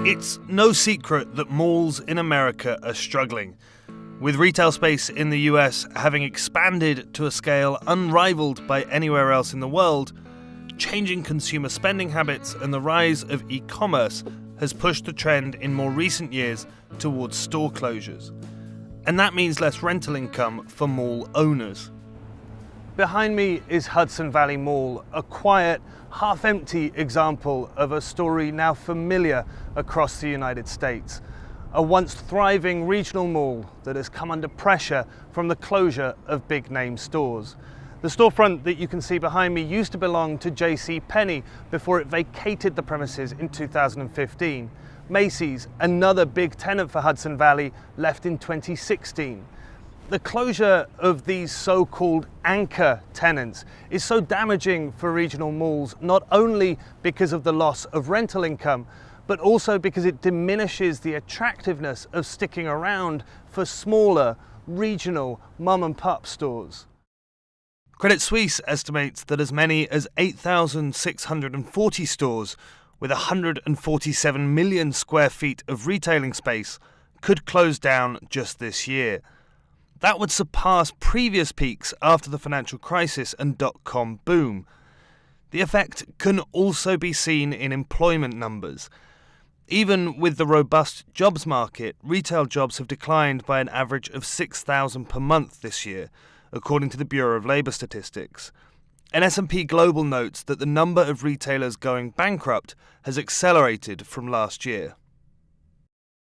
It's no secret that malls in America are struggling, with retail space in the US having expanded to a scale unrivaled by anywhere else in the world. Changing consumer spending habits and the rise of e-commerce has pushed the trend in more recent years towards store closures. And that means less rental income for mall owners. Behind me is Hudson Valley Mall, a quiet, half-empty example of a story now familiar across the United States. A once thriving regional mall that has come under pressure from the closure of big-name stores. The storefront that you can see behind me used to belong to JCPenney before it vacated the premises in 2015. Macy's, another big tenant for Hudson Valley, left in 2016. The closure of these so-called anchor tenants is so damaging for regional malls, not only because of the loss of rental income, but also because it diminishes the attractiveness of sticking around for smaller, regional mom-and-pop stores. Credit Suisse estimates that as many as 8,640 stores with 147 million square feet of retailing space could close down just this year. That would surpass previous peaks after the financial crisis and dot-com boom. The effect can also be seen in employment numbers. Even with the robust jobs market, retail jobs have declined by an average of 6,000 per month this year, according to the Bureau of Labor Statistics. And S&P Global notes that the number of retailers going bankrupt has accelerated from last year.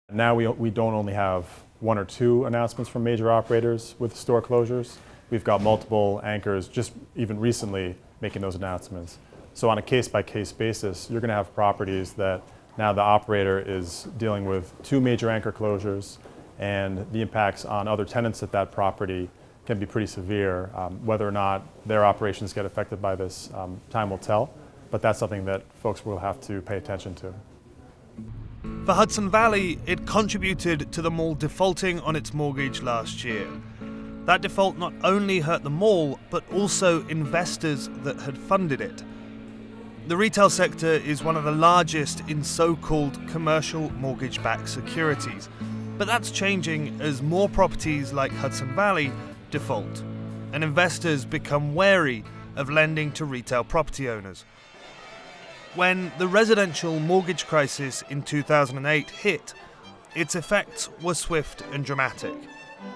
Now we don't only have one or two announcements from major operators with store closures. We've got multiple anchors just even recently making those announcements. So on a case-by-case basis, you're going to have properties that now the operator is dealing with two major anchor closures, and the impacts on other tenants at that property can be pretty severe. Whether or not their operations get affected by this, time will tell, but that's something that folks will have to pay attention to. For Hudson Valley, it contributed to the mall defaulting on its mortgage last year. That default not only hurt the mall, but also investors that had funded it. The retail sector is one of the largest in so-called commercial mortgage-backed securities, but that's changing as more properties like Hudson Valley default, and investors become wary of lending to retail property owners. When the residential mortgage crisis in 2008 hit, its effects were swift and dramatic.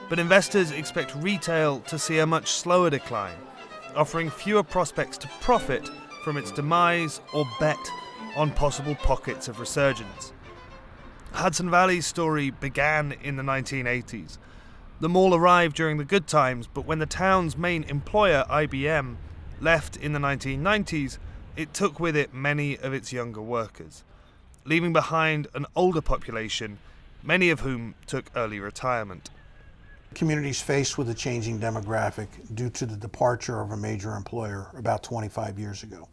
But investors expect retail to see a much slower decline, offering fewer prospects to profit from its demise or bet on possible pockets of resurgence. Hudson Valley's story began in the 1980s. The mall arrived during the good times, but when the town's main employer, IBM, left in the 1990s, it took with it many of its younger workers, leaving behind an older population, many of whom took early retirement. Communities faced with a changing demographic due to the departure of a major employer about 25 years ago.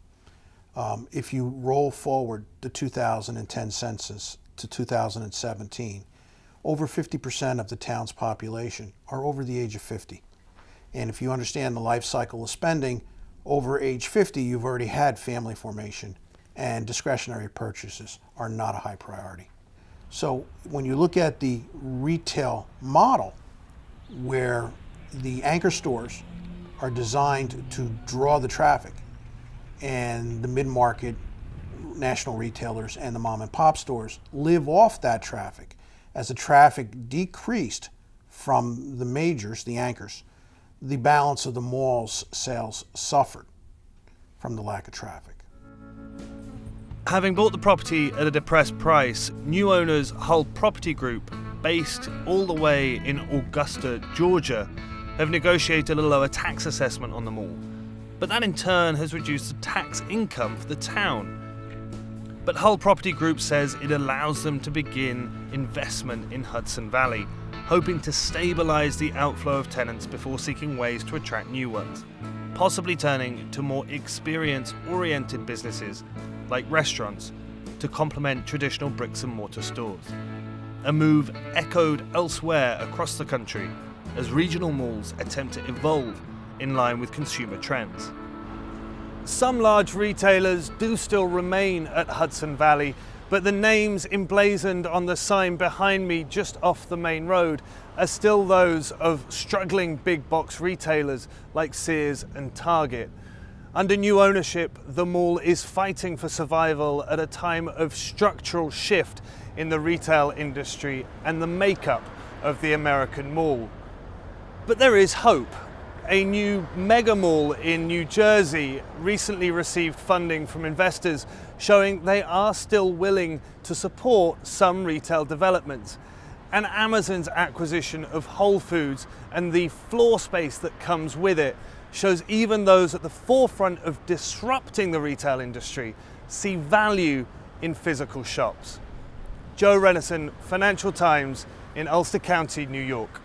If you roll forward the 2010 census to 2017, over 50% of the town's population are over the age of 50. And if you understand the life cycle of spending, over age 50, you've already had family formation, and discretionary purchases are not a high priority. So when you look at the retail model, where the anchor stores are designed to draw the traffic, and the mid-market national retailers and the mom-and-pop stores live off that traffic, as the traffic decreased from the majors, the anchors, the balance of the mall's sales suffered from the lack of traffic. Having bought the property at a depressed price, new owners Hull Property Group, based all the way in Augusta, Georgia, have negotiated a lower tax assessment on the mall. But that in turn has reduced the tax income for the town. But Hull Property Group says it allows them to begin investment in Hudson Valley, hoping to stabilize the outflow of tenants before seeking ways to attract new ones, possibly turning to more experience-oriented businesses like restaurants to complement traditional bricks-and-mortar stores. A move echoed elsewhere across the country as regional malls attempt to evolve in line with consumer trends. Some large retailers do still remain at Hudson Valley, but the names emblazoned on the sign behind me just off the main road are still those of struggling big box retailers like Sears and Target. Under new ownership, the mall is fighting for survival at a time of structural shift in the retail industry and the makeup of the American mall. But there is hope. A new mega mall in New Jersey recently received funding from investors showing they are still willing to support some retail developments. And Amazon's acquisition of Whole Foods and the floor space that comes with it shows even those at the forefront of disrupting the retail industry see value in physical shops. Joe Renison, Financial Times in Ulster County, New York.